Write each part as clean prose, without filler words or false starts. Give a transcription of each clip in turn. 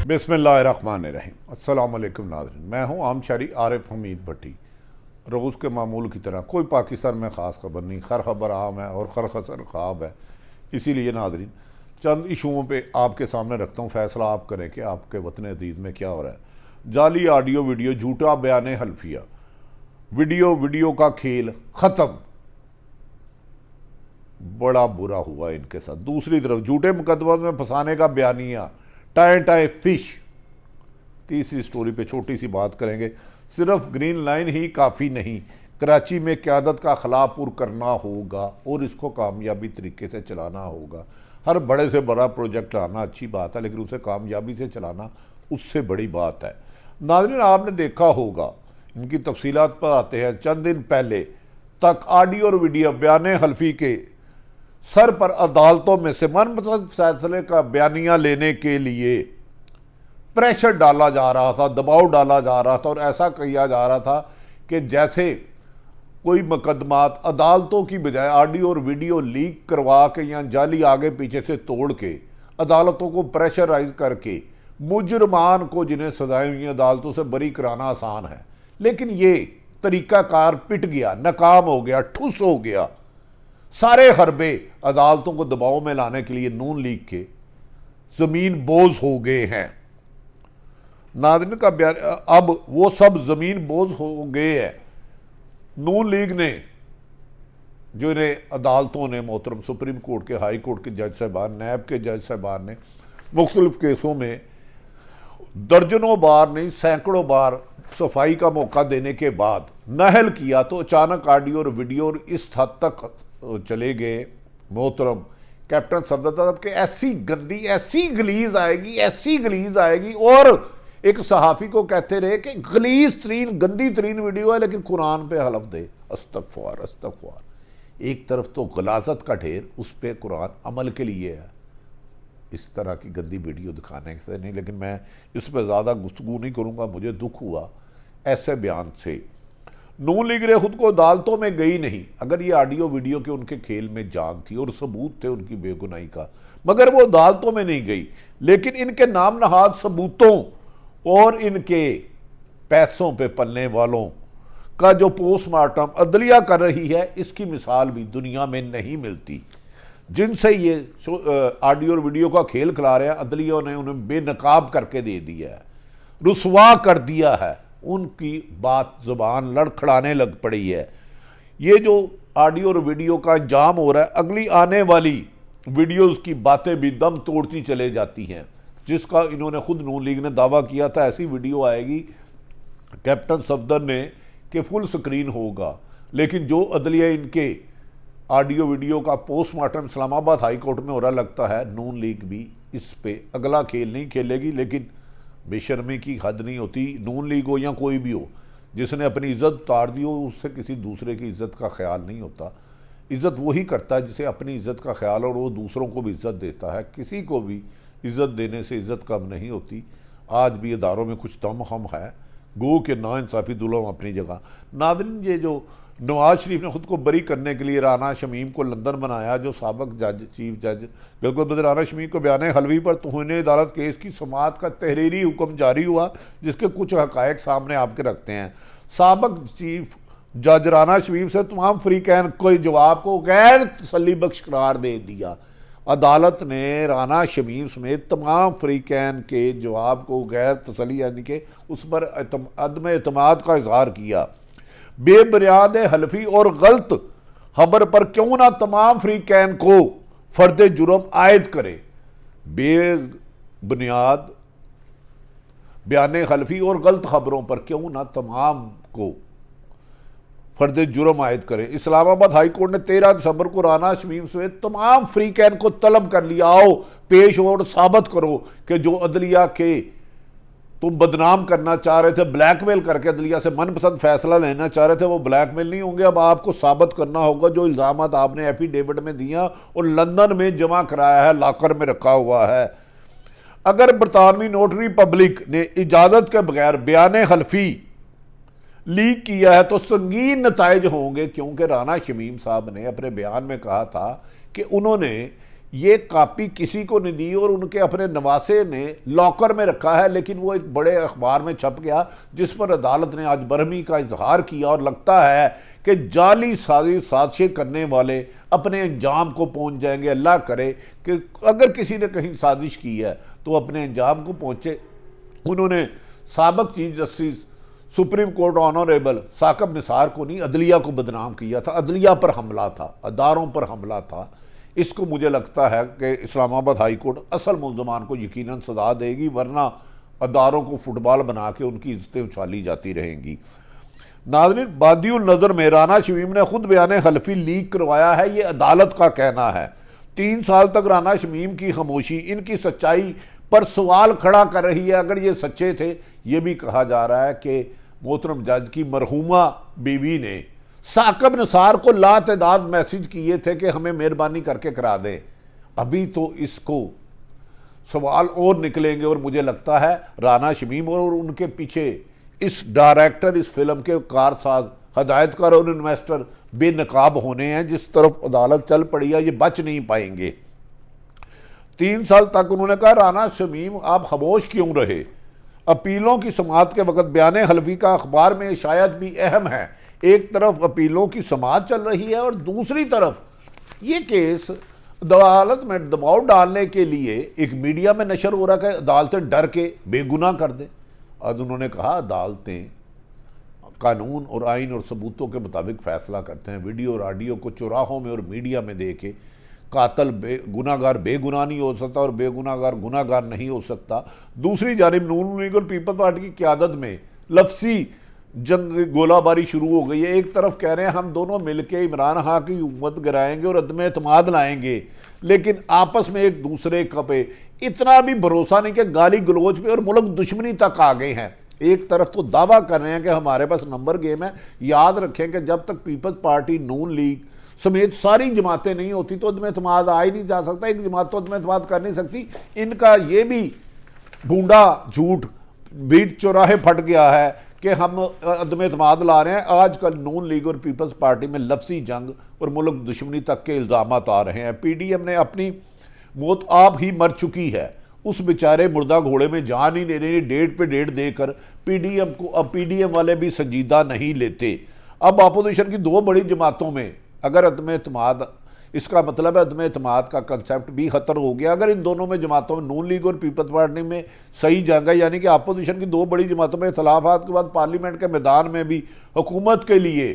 बिस्मिल्लाहिर्रहमानिर्रहीम। अस्सलाम वालेकुम नाज़रीन, मैं हूँ आम शहरी आरिफ हमीद भट्टी। रोज़ के मामूल की तरह कोई पाकिस्तान में ख़ास खबर नहीं, खर खबर आम है और खर खसर ख़ाब है। इसीलिए नाज़रीन चंद इशुओं पे आपके सामने रखता हूँ, फ़ैसला आप करें कि आपके वतन अज़ीज़ में क्या हो रहा है। जाली ऑडियो वीडियो, झूठा बयान हल्फिया, वीडियो का खेल ख़त्म। बड़ा बुरा हुआ इनके साथ। दूसरी तरफ झूठे मुकदमा में फंसाने का बयानिया, टाए फिश। तीसरी स्टोरी पे छोटी सी बात करेंगे। सिर्फ ग्रीन लाइन ही काफ़ी नहीं, कराची में क़यादत का खलापुर करना होगा और इसको कामयाबी तरीके से चलाना होगा। हर बड़े से बड़ा प्रोजेक्ट आना अच्छी बात है, लेकिन उसे कामयाबी से चलाना उससे बड़ी बात है। नाज़रीन आपने देखा होगा, इनकी तफसीलात पर आते हैं। चंद दिन पहले तक ऑडियो और वीडियो बयान हल्फी के सर पर अदालतों में से मनपसंद फैसले का बयानिया लेने के लिए प्रेशर डाला जा रहा था, दबाव डाला जा रहा था और ऐसा किया जा रहा था कि जैसे कोई मुकदमात अदालतों की बजाय ऑडियो और वीडियो लीक करवा के या जाली आगे पीछे से तोड़ के अदालतों को प्रेशराइज करके मुजरमान को जिन्हें सजाएं हुई अदालतों से बरी कराना आसान है। लेकिन ये तरीकाकार पिट गया, नाकाम हो गया, ठुस हो गया। सारे हरबे अदालतों को दबाव में लाने के लिए नून लीग के जमीन बोझ हो गए हैं। नाज़रीन का बयान, अब वो सब जमीन बोझ हो गए हैं। नून लीग ने, जो इन्हें अदालतों ने, मोहतरम सुप्रीम कोर्ट के, हाई कोर्ट के जज साहबान, नैब के जज साहबान ने मुख्तलिफ केसों में दर्जनों बार नहीं सैकड़ों बार सफाई का मौका देने के बाद नहल किया, तो अचानक ऑडियो और वीडियो इस हद तक चले गए मोहतरम कैप्टन सफदर के ऐसी गंदी, ऐसी गलीज आएगी, ऐसी गलीज आएगी। और एक सहाफ़ी को कहते रहे कि गलीज तरीन, गंदी तरीन वीडियो है, लेकिन कुरान पे हलफ दे, अस्तगफार अस्तगफार। एक तरफ तो गलाजत का ढेर, उस पर कुरान अमल के लिए है। इस तरह की गंदी वीडियो दिखाने से नहीं, लेकिन मैं इस पर ज़्यादा गुफ्तगू नहीं करूँगा। मुझे दुख हुआ ऐसे बयान से। नून लीग ने खुद को अदालतों में गई नहीं। अगर ये ऑडियो वीडियो के उनके खेल में जान थी और सबूत थे उनकी बेगुनाही का, मगर वो अदालतों में नहीं गई। लेकिन इनके नाम नहाद सबूतों और इनके पैसों पे पलने वालों का जो पोस्टमार्टम अदलिया कर रही है, इसकी मिसाल भी दुनिया में नहीं मिलती। जिनसे ये ऑडियो और वीडियो का खेल खिला रहे हैं, अदलिया ने उन्हें बेनकाब करके दे दिया है, रुसवा कर दिया है। उनकी बात जुबान लड़खड़ाने लग पड़ी है। ये जो ऑडियो और वीडियो का इंजाम हो रहा है, अगली आने वाली वीडियोस की बातें भी दम तोड़ती चले जाती हैं, जिसका इन्होंने खुद नून लीग ने दावा किया था। ऐसी वीडियो आएगी कैप्टन सफदर ने कि फुल स्क्रीन होगा। लेकिन जो अदलिया इनके ऑडियो वीडियो का पोस्टमार्टम इस्लामाबाद हाई कोर्ट में हो रहा, लगता है नून लीग भी इस पे अगला खेल नहीं खेलेगी। लेकिन बेशर्मी की हद नहीं होती। नून लीग हो या कोई भी हो, जिसने अपनी इज्जत उतार दी हो, उससे किसी दूसरे की इज्जत का ख्याल नहीं होता। इज्जत वही करता है जिसे अपनी इज्जत का ख्याल और वो दूसरों को भी इज्जत देता है। किसी को भी इज्जत देने से इज्जत कम नहीं होती। आज भी इदारों में कुछ दम हम है, गो के नाइंसाफ़ी दुल्हन अपनी जगह। नाज़रीन, ये जो नवाज शरीफ ने खुद को बरी करने के लिए राना शमीम को लंदन बनाया, जो साबिक जज, चीफ जज बिल्कुल बदल, राना शमीम को बयान हलवी पर तौहीन अदालत केस की समाअत का तहरीरी हुक्म जारी हुआ, जिसके कुछ हक़ाइक़ सामने आपके रखते हैं। साबिक चीफ जज राना शमीम से तमाम फ़रीक़ैन को जवाब को गैर तसल्ली बख्श करार दे दिया। अदालत ने राना शमीम समेत तमाम फ़रीक़ैन के जवाब को गैर तसल्ली, यानी कि उस पर अदम एतमाद का इजहार किया। बेबुनियाद हल्फी और गलत खबर पर क्यों ना तमाम फ़रीक़ैन को फ़र्द जुर्म आयद करे। बेबुनियाद बयान हल्फी और गलत खबरों पर क्यों ना तमाम को फ़र्द जुर्म आयद करे। इस्लामाबाद हाई कोर्ट ने 13 दिसंबर को राना शमीम समेत तमाम फ़रीक़ैन को तलब कर लिया, आओ पेश और साबित करो कि जो अदलिया के तुम बदनाम करना चाह रहे थे, ब्लैकमेल करके अदलिया से मनपसंद फैसला लेना चाह रहे थे, वो ब्लैकमेल नहीं होंगे। अब आपको साबित करना होगा जो इल्ज़ाम आपने एफिडेविट में दिया और लंदन में जमा कराया है, लॉकर में रखा हुआ है। अगर बरतानवी नोटरी पब्लिक ने इजाज़त के बगैर बयान हल्फी लीक किया है तो संगीन नताइज होंगे, क्योंकि राना शमीम साहब ने अपने बयान में कहा था कि उन्होंने ये कापी किसी को नहीं दी और उनके अपने नवासे ने लॉकर में रखा है, लेकिन वो एक बड़े अखबार में छप गया, जिस पर अदालत ने आज बरहमी का इजहार किया। और लगता है कि जाली साजिशें करने वाले अपने अंजाम को पहुंच जाएंगे। अल्लाह करे कि अगर किसी ने कहीं साजिश की है तो अपने अंजाम को पहुंचे। उन्होंने साबिक chief justice supreme court honourable Saqib Nisar को नहीं, अदलिया को बदनाम किया था। अदलिया पर हमला था, अदारों पर हमला था। इसको मुझे लगता है कि इस्लामाबाद हाई कोर्ट असल मुल्ज़मान को यकीनन सजा देगी, वरना अदारों को फुटबॉल बना के उनकी इज्जतें उछाली जाती रहेंगी। नाज़रीन, बादियुल नज़र में राना शमीम ने खुद बयान हल्फी लीक करवाया है, ये अदालत का कहना है। 3 साल तक राना शमीम की खामोशी इनकी सच्चाई पर सवाल खड़ा कर रही है। अगर ये सच्चे थे, ये भी कहा जा रहा है कि मोहतरम जज की मरहूमा बीवी ने साकब निसार को लातदाद मैसेज किए थे कि हमें मेहरबानी करके करा दें। अभी तो इसको सवाल और निकलेंगे और मुझे लगता है राना शमीम और उनके पीछे इस डायरेक्टर, इस फिल्म के कारसाज, हदायतकार और इन्वेस्टर बेनकाब होने हैं। जिस तरफ अदालत चल पड़ी है, ये बच नहीं पाएंगे। 3 साल तक उन्होंने कहा, राना शमीम आप खामोश क्यों रहे? अपीलों की समाअत के वक्त बयान हल्फी का अखबार में शायद भी अहम है। एक तरफ अपीलों की समाअत चल रही है और दूसरी तरफ ये केस अदालत में दबाव डालने के लिए एक मीडिया में नशर हो रहा है कि अदालतें डर के बेगुनाह कर दें। आज उन्होंने कहा अदालतें कानून और आइन और सबूतों के मुताबिक फैसला करते हैं। वीडियो और ऑडियो को चौराहों में और मीडिया में दे के कातल गुनाहगार बेगुनाह नहीं हो सकता और बेगुनाहगार गुनाहगार नहीं हो सकता। दूसरी जानिब नून लीग और पीपल्स पार्टी की क़यादत में लफ्सी जंग गोलाबारी शुरू हो गई है। एक तरफ कह रहे हैं हम दोनों मिलकर इमरान खान की हुकूमत गिराएंगे और अदम एतमाद लाएंगे, लेकिन आपस में एक दूसरे पे इतना भी भरोसा नहीं कि गाली गलोच पे और मुल्क दुश्मनी तक आ गए हैं। एक तरफ तो दावा कर रहे हैं कि हमारे पास नंबर गेम है। याद रखें कि जब तक पीपल्स पार्टी, नून लीग समेत सारी जमातें नहीं होती तो अदम एतमाद आ ही नहीं जा सकता। एक जमात तो अदम एतमाद कर नहीं सकती। इनका ये भी भूडा झूठ बीट चौराहे फट गया है कि हम अदम एतमाद ला रहे हैं। आजकल नून लीग और पीपल्स पार्टी में लफ्सी जंग और मुल्क दुश्मनी तक के इल्ज़ाम आ रहे हैं। पीडीएम ने अपनी मौत आप ही मर चुकी है, उस बेचारे मुर्दा घोड़े में जान ही नहीं रही। डेट पे डेट देकर पीडीएम को अब पीडीएम वाले भी संजीदा नहीं लेते। अब अपोजिशन की 2 बड़ी जमातों में अगर अदम एतमाद, इसका मतलब है अदम एतमाद का कंसेप्ट भी खतर हो गया। अगर इन दोनों में जमातों में नून लीग और पीपल्स पार्टी में सही जंग है, यानी कि अपोजिशन की 2 बड़ी जमातों में इख्तलाफात के बाद पार्लियामेंट के मैदान में भी हुकूमत के लिए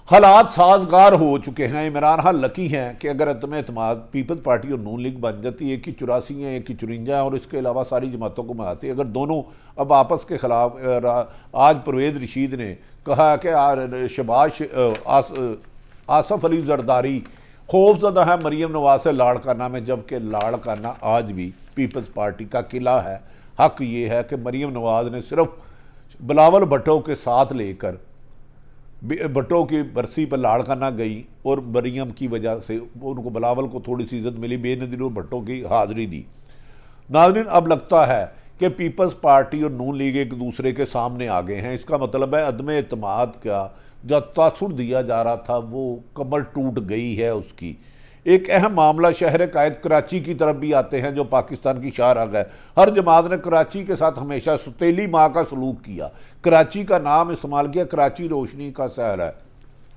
हालात साजगार हो चुके हैं। इमरान खान लकी हैं कि अगर अदम एतमाद पीपल्स पार्टी और नून लीग बन जाती है, एक की 84 है, एक की 54 है और इसके अलावा सारी जमातों को बनाती है। अगर दोनों अब आपस के खिलाफ, आज परवेज रशीद ने कहा कि शबाज आसफ अली जरदारी खौफजदा है मरीम नवाज से लाड़ करना में, जबकि लाड़ करना आज भी पीपल्स पार्टी का किला है। हक ये है कि मरीम नवाज ने सिर्फ बिलावल भुट्टो के साथ लेकर भुट्टो की बरसी पर लाड़ करना गई और मरीम की वजह से उनको बिलावल को थोड़ी सी इज्जत मिली, बेनज़ीर और भुट्टो की हाज़िरी दी। नाज़रीन, अब लगता है कि पीपल्स पार्टी और नून लीग एक दूसरे के सामने आ गए हैं। इसका मतलब है अदम एतमाद का जो तासुर दिया जा रहा था वो कमर टूट गई है उसकी। एक अहम मामला शहर कायद कराची की तरफ भी आते हैं जो पाकिस्तान की शाहराग है। हर जमात ने कराची के साथ हमेशा सुतीली माँ का सलूक किया, कराची का नाम इस्तेमाल किया। कराची रोशनी का शहर है।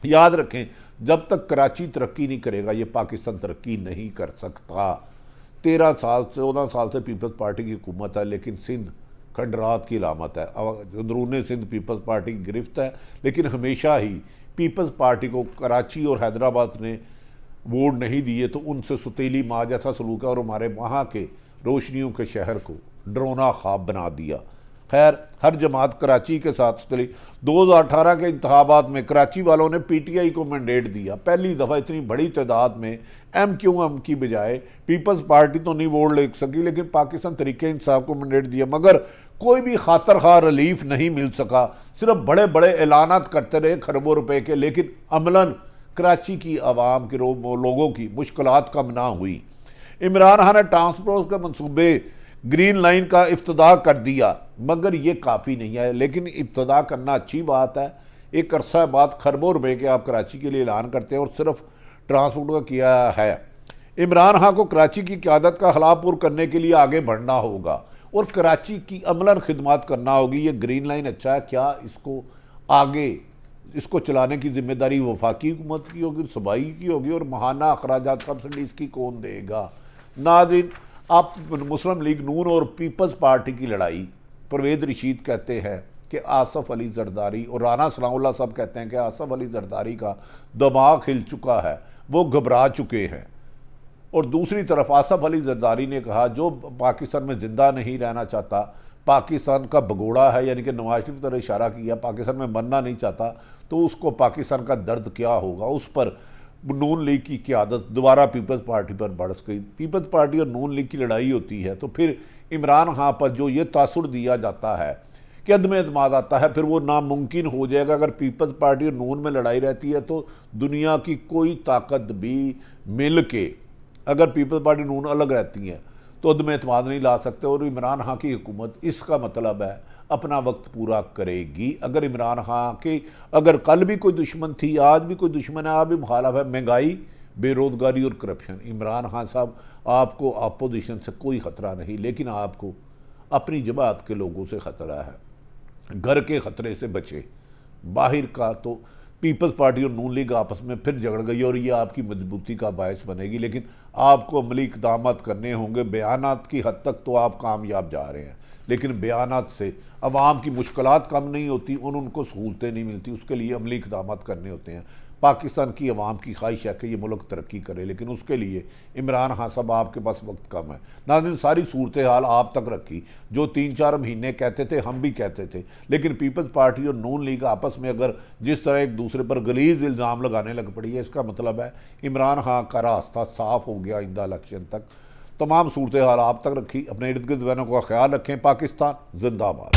याद रखें, जब तक कराची तरक्की नहीं करेगा ये पाकिस्तान तरक्की नहीं कर सकता। 13 साल 14 साल से पीपल्स पार्टी की हुकूमत है, लेकिन सिंध खंडरात की अलामत है। अंदरून सिंध पीपल्स पार्टी की गिरफ्त है, लेकिन हमेशा ही पीपल्स पार्टी को कराची और हैदराबाद ने वोट नहीं दिए तो उनसे सुतीली माँ जैसा सलूक है और हमारे वहाँ के रोशनियों के शहर को डरोना ख्वाब बना दिया। खैर, हर जमात कराची के साथ चली। 2018 के इंतखाबात में कराची वालों ने पीटीआई को मैंडेट दिया। पहली दफ़ा इतनी बड़ी तादाद में एमक्यूएम की बजाय पीपल्स पार्टी तो नहीं वोट ले सकी, लेकिन पाकिस्तान तहरीक इंसाफ को मैंडेट दिया, मगर कोई भी खातर खा रिलीफ नहीं मिल सका। सिर्फ बड़े बड़े ऐलानात करते रहे खरबों रुपए के, लेकिन अमलन कराची की आवाम के लोगों की मुश्किलात कम ना हुई। इमरान खान ने ट्रांसपोर्ट के मनसूबे ग्रीन लाइन का इफ्तिताह कर दिया, मगर ये काफ़ी नहीं है। लेकिन इफ्तिताह करना अच्छी बात है। एक अरसा बाद खरबों रुपए के आप कराची के लिए ऐलान करते हैं और सिर्फ ट्रांसपोर्ट का किया है। इमरान खान को कराची की क़यादत का खिलाफपुर करने के लिए आगे बढ़ना होगा और कराची की अमलन खिदमत करना होगी। ये ग्रीन लाइन अच्छा है, क्या इसको आगे इसको चलाने की जिम्मेदारी वफाकी हुकूमत की होगी, सूबाई की होगी, और महाना अखराजात सब्सिडीज़ की कौन देगा? नाज़रीन, आप मुस्लिम लीग नून और पीपल्स पार्टी की लड़ाई, परवेज़ रशीद कहते हैं कि आसफ़ अली ज़रदारी और राना सनाउल्लाह साहब कहते हैं कि आसफ़ अली ज़रदारी का दिमाग हिल चुका है, वो घबरा चुके हैं। और दूसरी तरफ आसफ़ अली ज़रदारी ने कहा जो पाकिस्तान में ज़िंदा नहीं रहना चाहता, पाकिस्तान का भगोड़ा है, यानी कि नवाज शरीफ की तरह इशारा किया, पाकिस्तान में मरना नहीं चाहता, तो उसको पाकिस्तान का दर्द क्या होगा। उस पर नून लीग की क़यादत दोबारा पीपल्स पार्टी पर बरस गई। पीपल्स पार्टी और नून लीग की लड़ाई होती है तो फिर इमरान खान पर जो ये तासुर दिया जाता है कि अदम एतमाद आता है, फिर वो नामुमकिन हो जाएगा। अगर पीपल्स पार्टी और नून में लड़ाई रहती है तो दुनिया की कोई ताकत भी मिल के, अगर पीपल्स पार्टी नून अलग रहती हैं तो अदम एतमाद नहीं ला सकते। और इमरान खान की हुकूमत, इसका मतलब है, अपना वक्त पूरा करेगी। अगर इमरान खान के अगर कल भी कोई दुश्मन थी, आज भी कोई दुश्मन है, आज भी मुखालफ है, महंगाई, बेरोजगारी और करप्शन। इमरान खान साहब, आपको अपोजिशन से कोई ख़तरा नहीं, लेकिन आपको अपनी जमात के लोगों से ख़तरा है। घर के ख़तरे से बचे, बाहर का तो पीपल्स पार्टी और नून लीग आपस में फिर झगड़ गई और ये आपकी मजबूती का बायस बनेगी। लेकिन आपको अमली इक़दाम करने होंगे। बयानात की हद तक तो आप कामयाब जा रहे हैं, लेकिन बयानात से अवाम की मुश्किलात कम नहीं होती और उनको सहूलतें नहीं मिलती। उसके लिए अमली इक़दाम करने होते हैं। पाकिस्तान की अवाम की ख्वाहिश है कि ये मुल्क तरक्की करे, लेकिन उसके लिए इमरान खान साहब आपके पास वक्त कम है। नाज़रीन, सारी सूरत हाल आप तक रखी, जो 3-4 महीने कहते थे, हम भी कहते थे, लेकिन पीपल्स पार्टी और नून लीग आपस में अगर जिस तरह एक दूसरे पर गलीज इल्ज़ाम लगाने लग पड़ी है, इसका मतलब है इमरान खान का रास्ता साफ हो गया इंदा इलेक्शन तक। तमाम सूरत हाल आप तक रखी। अपने इर्द गिर्द वालों का ख्याल रखें। पाकिस्तान जिंदाबाद।